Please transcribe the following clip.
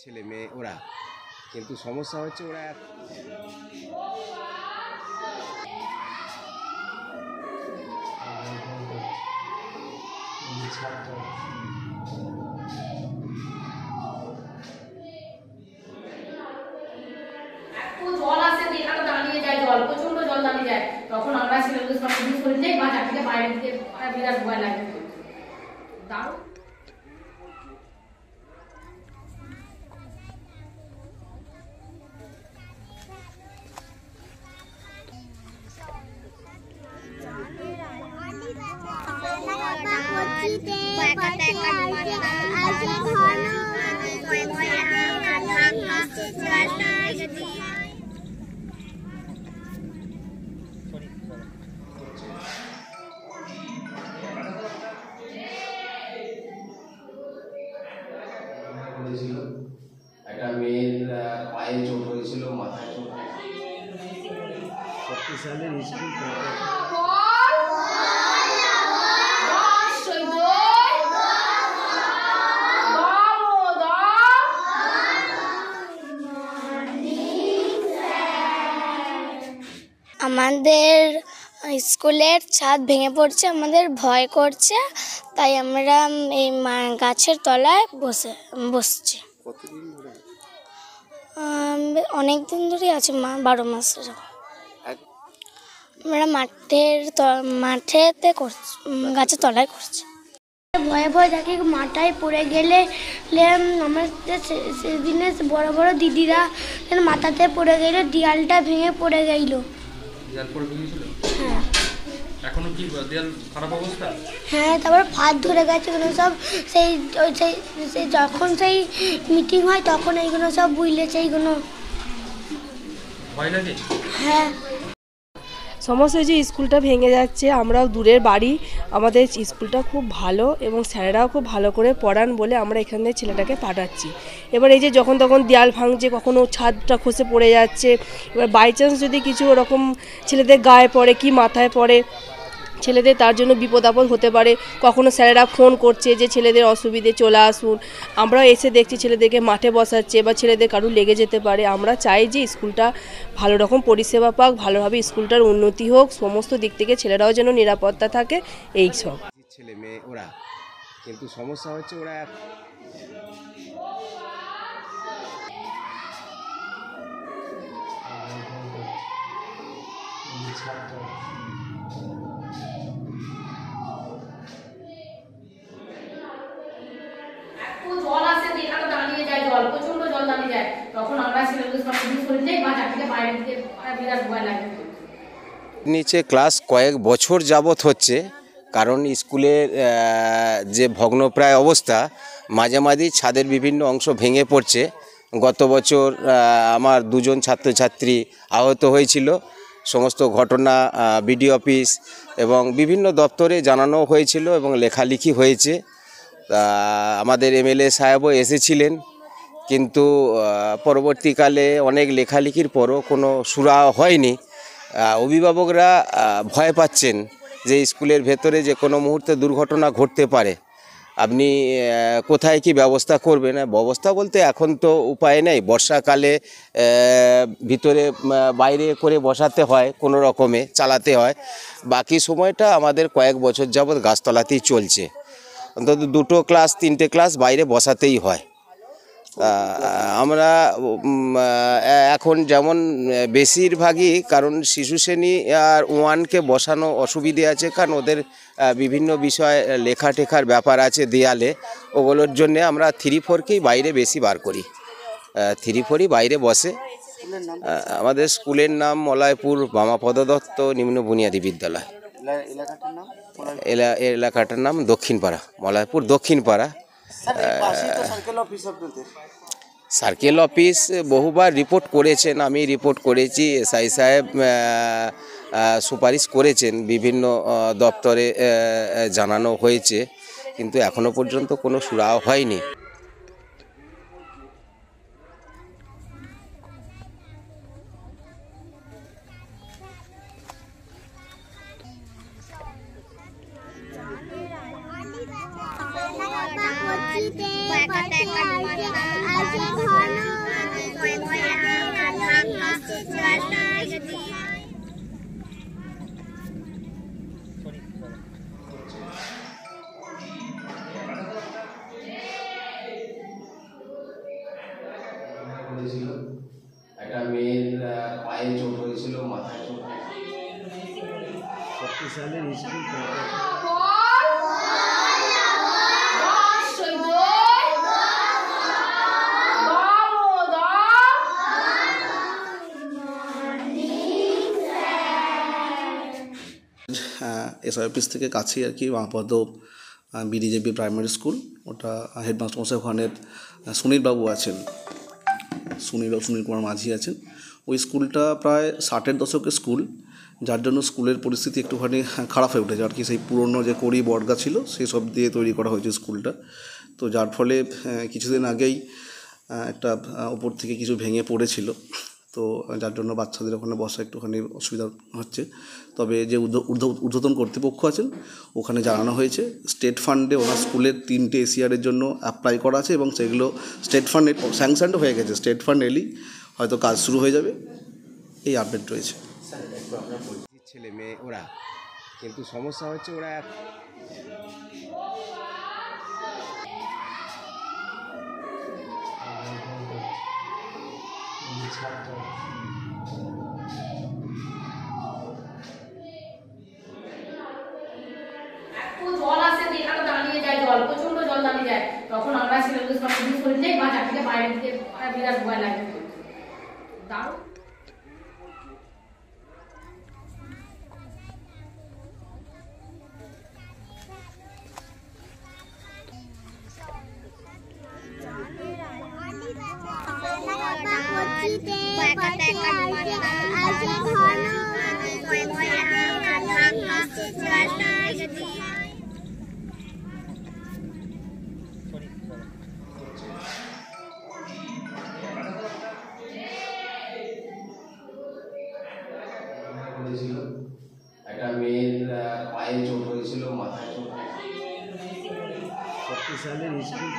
ছেলে মেয়ে ওরা, কিন্তু সমস্যা হচ্ছে ওরা জল আসে এখানে দাঁড়িয়ে যায়, জল প্রচন্ড জল দাঁড়িয়ে যায়, তখন আমরা ছেলেগুলো সব শরীর নেই বা চারদিকে বাইরে দিকে বিরাট ভয় লাগে। দাঁড়ো একটা মেয়ের পায়ে চোট হয়েছিল, মাথায় চোট শক্তিশালী স্কুল। আমাদের স্কুলের ছাদ ভেঙে পড়ছে, আমাদের ভয় করছে, তাই আমরা এই গাছের তলায় বসছি। অনেক দিন ধরেই আছে, 12 মাস। আমরা মাঠেতে করছি, গাছের তলায় করছি। ভয়ে ভয়ে থাকি, মাথায় পড়ে গেলে আমাদের সেদিনে বড় বড় দিদিরা মাথাতে পড়ে গেলে দেয়ালটা ভেঙে পড়ে গেল। হ্যাঁ, এখনো কি দেয়াল খারাপ অবস্থা? হ্যাঁ, তারপর ফাঁদ ধরে গেছে এগুলো সব। সেই যখন সেই মিটিং হয় তখন এইগুলো সব বুঝলেছে, এইগুলো ভয় লাগে। হ্যাঁ, সমস্যা যে স্কুলটা ভেঙে যাচ্ছে, আমরাও দূরের বাড়ি, আমাদের স্কুলটা খুব ভালো এবং স্যারেরাও খুব ভালো করে পড়ান বলে আমরা এখানে ছেলেটাকে পাঠাচ্ছি। এবার এই যে যখন তখন দেয়াল ভাঙছে, কখনো ছাদটা খসে পড়ে যাচ্ছে, এবার বাই চান্স যদি কিছু ওরকম ছেলেদের গায়ে পড়ে কি মাথায় পড়ে, ছেলেদের তার জন্য বিপদ আপদ হতে পারে। কখনো স্যারেরা ফোন করছে যে ছেলেদের অসুবিধে চলে আসুন, আমরাও এসে দেখছি ছেলেদেরকে মাঠে বসাচ্ছে বা ছেলেদের কারু লেগে যেতে পারে। আমরা চাই যে স্কুলটা ভালো রকম পরিষেবা পাক, ভালোভাবে স্কুলটার উন্নতি হোক, সমস্ত দিক থেকে ছেলেরাও যেন নিরাপত্তা থাকে, এই সব। ছেলে মেয়ে ওরা, কিন্তু সমস্যা হচ্ছে ওরা জল আসে এখানে দাঁড়িয়ে যায়, জল প্রচন্ড জল দাঁড়িয়ে যায়, তখন আমরা ছেলেগুলো সব শরীর নেই বা চারদিকে বাইরে দিকে বিরাট ভয় লাগে। নিচে ক্লাস কয়েক বছর যাবত হচ্ছে, কারণ স্কুলের যে ভগ্নপ্রায় অবস্থা, মাঝে মাঝে ছাদের বিভিন্ন অংশ ভেঙে পড়ছে। গত বছর আমার 2 জন ছাত্রছাত্রী আহত হয়েছিল। সমস্ত ঘটনা বিডিও অফিস এবং বিভিন্ন দপ্তরে জানানো হয়েছিল এবং লেখালেখি হয়েছে। আমাদের এমএলএ সাহেবও এসেছিলেন, কিন্তু পরবর্তীকালে অনেক লেখালেখির পরও কোনো সুরা হয়নি। অভিভাবকরা ভয় পাচ্ছেন যে স্কুলের ভেতরে যে কোনো মুহূর্তে দুর্ঘটনা ঘটতে পারে, আপনি কোথায় কি ব্যবস্থা করবেন। ব্যবস্থা বলতে এখন তো উপায় নেই, বর্ষাকালে ভিতরে বাইরে করে বসাতে হয়, কোনো রকমে চালাতে হয়। বাকি সময়টা আমাদের কয়েক বছর যাবৎ গাছতলাতেই চলছে, অন্তত 2টো ক্লাস 3টে ক্লাস বাইরে বসাতেই হয়। আমরা এখন যেমন বেশিরভাগই, কারণ শিশু শ্রেণী আর 1কে বসানো অসুবিধে আছে, কারণ ওদের বিভিন্ন বিষয় লেখা টেখার ব্যাপার আছে দেয়ালে, ওগুলোর জন্য আমরা 3-4কেই বাইরে বেশি বার করি। 3-4ই বাইরে বসে। আমাদের স্কুলের নাম মলয়পুর বামাপদ দত্ত নিম্ন বুনিয়াদী বিদ্যালয়। এলাকাটার নাম দক্ষিণপাড়া, মলয়পুর দক্ষিণপাড়া। সার্কেল অফিস বহুবার রিপোর্ট করেছেন, আমি রিপোর্ট করেছি, এসআই সাহেব সুপারিশ করেছেন, বিভিন্ন দপ্তরে জানানো হয়েছে, কিন্তু এখনো পর্যন্ত কোনো সুরাহা হয়নি। Happy birthday, একটা মেয়ের পায়ে চোট হয়েছিল, মাথায় চোট শক্তিশালী স্কুল এসআই অফিস থেকে কাছেই আর কি আপাতত বিডিজেপি প্রাইমারি স্কুল, ওটা হেডমাস্টার মশাই ওখানের সুনীলবাবু আছেন, সুনীল কুমার মাঝি আছেন। ওই স্কুলটা প্রায় 60-এর দশকের স্কুল, যার জন্য স্কুলের পরিস্থিতি একটুখানি খারাপ হয়ে উঠেছে আর কি। সেই পুরনো যে কড়ি বটগা ছিল সেই সব দিয়ে তৈরি করা হয়েছে স্কুলটা। তো যার ফলে কিছুদিন আগেই একটা ওপর থেকে কিছু ভেঙে পড়েছিল, তো যার জন্য বাচ্চাদের ওখানে বসা একটুখানি অসুবিধা হচ্ছে। তবে যে ঊর্ধ্বতন কর্তৃপক্ষ আছেন ওখানে জানানো হয়েছে স্টেট ফান্ডে ওনার স্কুলের 3টে এসিআরের জন্য অ্যাপ্লাই করা আছে এবং সেগুলো স্টেট ফান্ডে স্যাংশনড হয়ে গেছে। স্টেট ফান্ড এলেই হয়তো কাজ শুরু হয়ে যাবে, এই আপডেট রয়েছে। ছেলে মেয়ে ওরা, কিন্তু সমস্যা হচ্ছে ওরা জল আসে এখানে দাঁড়িয়ে যায়, জল প্রচন্ড জল দাঁড়িয়ে যায়, তখন আমরা ছেলেগুলো সব শরীর নেই বা চারদিকে বাইরে দিকে বিরাট ভয় লাগে। দাঁড়ো একটা মেয়ের পায়ে চোট হয়েছিল, মাথায় চোট শক্তিশালী স্কুল